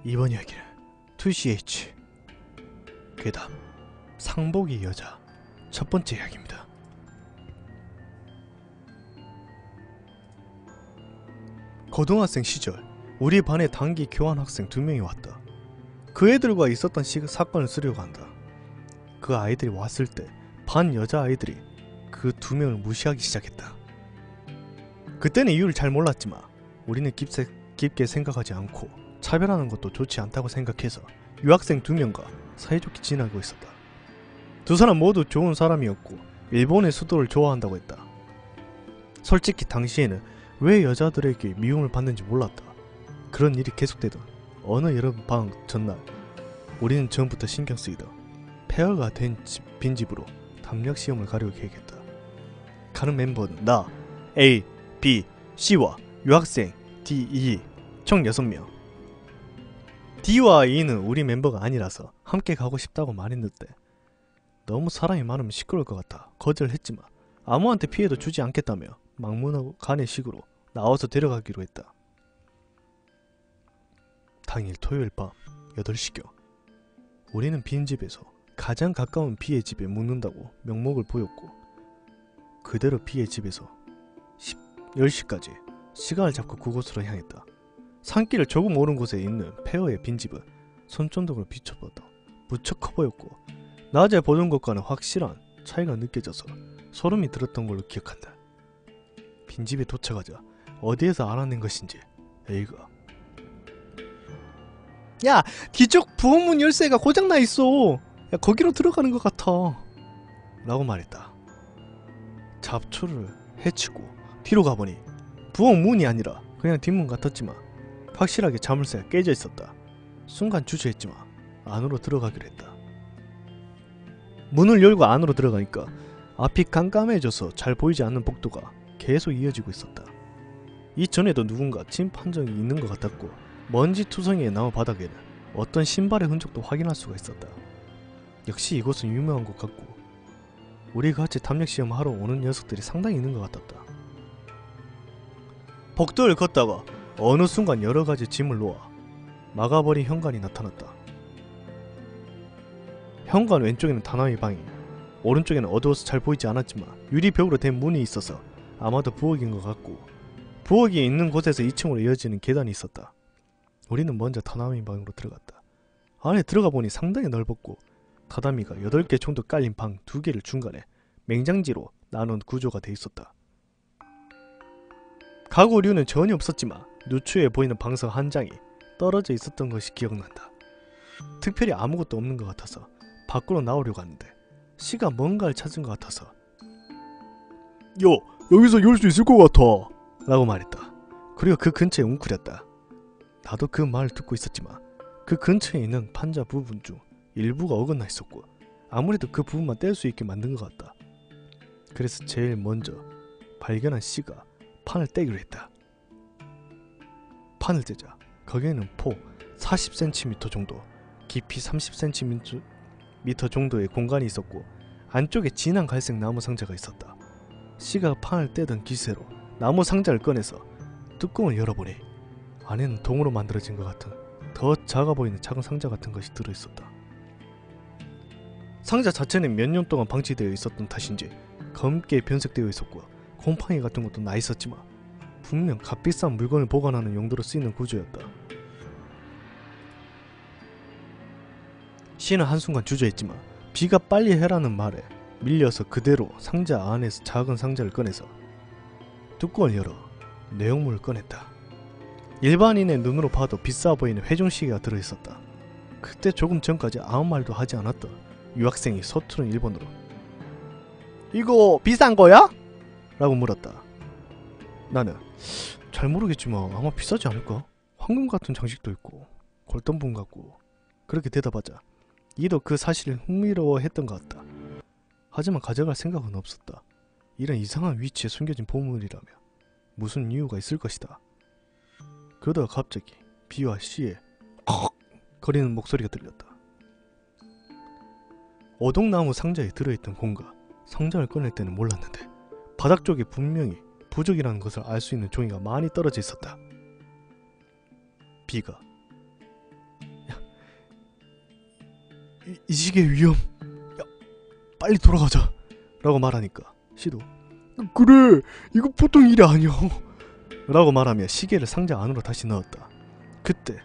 이번 이야기는 2CH 괴담 상복이 여자 첫 번째 이야기입니다. 고등학생 시절 우리 반에 단기 교환 학생 2명이 왔다. 그 애들과 있었던 사건을 쓰려고 한다. 그 아이들이 왔을 때 반 여자아이들이 그 2명을 무시하기 시작했다. 그때는 이유를 잘 몰랐지만 우리는 깊게 생각하지 않고 차별하는 것도 좋지 않다고 생각해서 유학생 2명과 사이좋게 지내고 있었다. 두 사람 모두 좋은 사람이었고 일본의 수도를 좋아한다고 했다. 솔직히 당시에는 왜 여자들에게 미움을 받는지 몰랐다. 그런 일이 계속되던 어느 여름 방학 전날 우리는 처음부터 신경 쓰이던 폐허가 된 빈집으로 담력시험을 가려고 계획했다. 가는 멤버는 나, A, B, C와 유학생 D, E 총 6명. D와 E는 우리 멤버가 아니라서 함께 가고 싶다고 말했는데 너무 사람이 많으면 시끄러울 것 같아 거절했지만 아무한테 피해도 주지 않겠다며 막무가내 식으로 나와서 데려가기로 했다. 당일 토요일 밤 8시경 우리는 빈집에서 가장 가까운 B의 집에 묵는다고 명목을 보였고 그대로 B의 집에서 10시까지 시간을 잡고 그곳으로 향했다. 산길을 조금 오른 곳에 있는 폐허의 빈집은 손전등으로 비춰봐도 무척 커 보였고 낮에 보던 것과는 확실한 차이가 느껴져서 소름이 들었던 걸로 기억한다. 빈집에 도착하자 어디에서 알아낸 것인지 A가 야! 뒤쪽 부엌문 열쇠가 고장나 있어! 야 거기로 들어가는 것 같아 라고 말했다. 잡초를 해치고 뒤로 가보니 부엌문이 아니라 그냥 뒷문 같았지만 확실하게 자물쇠가 깨져 있었다. 순간 주저했지만 안으로 들어가기로 했다. 문을 열고 안으로 들어가니까 앞이 깜깜해져서 잘 보이지 않는 복도가 계속 이어지고 있었다. 이전에도 누군가 침입한 적이 있는 것 같았고 먼지 투성이의 나무 바닥에는 어떤 신발의 흔적도 확인할 수가 있었다. 역시 이곳은 유명한 곳 같고 우리가 같이 담력시험 하러 오는 녀석들이 상당히 있는 것 같았다. 복도를 걷다가 어느 순간 여러가지 짐을 놓아 막아버린 현관이 나타났다. 현관 왼쪽에는 다나미 방이, 오른쪽에는 어두워서 잘 보이지 않았지만 유리벽으로 된 문이 있어서 아마도 부엌인 것 같고 부엌이 있는 곳에서 2층으로 이어지는 계단이 있었다. 우리는 먼저 다나미 방으로 들어갔다. 안에 들어가 보니 상당히 넓었고 다다미가 8개 정도 깔린 방 2개를 중간에 맹장지로 나눈 구조가 돼 있었다. 가구류는 전혀 없었지만 누추해 보이는 방석 한 장이 떨어져 있었던 것이 기억난다. 특별히 아무것도 없는 것 같아서 밖으로 나오려고 하는데 C가 뭔가를 찾은 것 같아서 야! 여기서 열 수 있을 것 같아! 라고 말했다. 그리고 그 근처에 웅크렸다. 나도 그 말을 듣고 있었지만 그 근처에 있는 판자 부분 중 일부가 어긋나 있었고 아무래도 그 부분만 뗄 수 있게 만든 것 같다. 그래서 제일 먼저 발견한 C가 판을 떼기로 했다. 판을 떼자 거기에는 폭 40cm 정도, 깊이 30cm 정도의 공간이 있었고 안쪽에 진한 갈색 나무 상자가 있었다. C가 판을 떼던 기세로 나무 상자를 꺼내서 뚜껑을 열어보니 안에는 동으로 만들어진 것 같은 더 작아 보이는 작은 상자 같은 것이 들어있었다. 상자 자체는 몇 년 동안 방치되어 있었던 탓인지 검게 변색되어 있었고 곰팡이 같은 것도 나 있었지만 분명 값비싼 물건을 보관하는 용도로 쓰이는 구조였다. C는 한순간 주저했지만 B가 빨리 해라는 말에 밀려서 그대로 상자 안에서 작은 상자를 꺼내서 뚜껑을 열어 내용물을 꺼냈다. 일반인의 눈으로 봐도 비싸 보이는 회전시계가 들어있었다. 그때 조금 전까지 아무 말도 하지 않았던 유학생이 서투른 일본어로 이거 비싼 거야? 라고 물었다. 나는 잘 모르겠지만 아마 비싸지 않을까? 황금 같은 장식도 있고 골동품 같고 그렇게 대답하자 이도 그 사실을 흥미로워했던 것 같다. 하지만 가져갈 생각은 없었다. 이런 이상한 위치에 숨겨진 보물이라며 무슨 이유가 있을 것이다. 그러다가 갑자기 B와 C의 헉 거리는 목소리가 들렸다. 오동나무 상자에 들어있던 공과 상자를 꺼낼 때는 몰랐는데 바닥 쪽에 분명히 부적이라는 것을 알 수 있는 종이가 많이 떨어져 있었다. B가 이 시계 위험. 야, 빨리 돌아가자 라고 말하니까 시도 그래 이거 보통 일이 아니야 라고 말하며 시계를 상자 안으로 다시 넣었다. 그때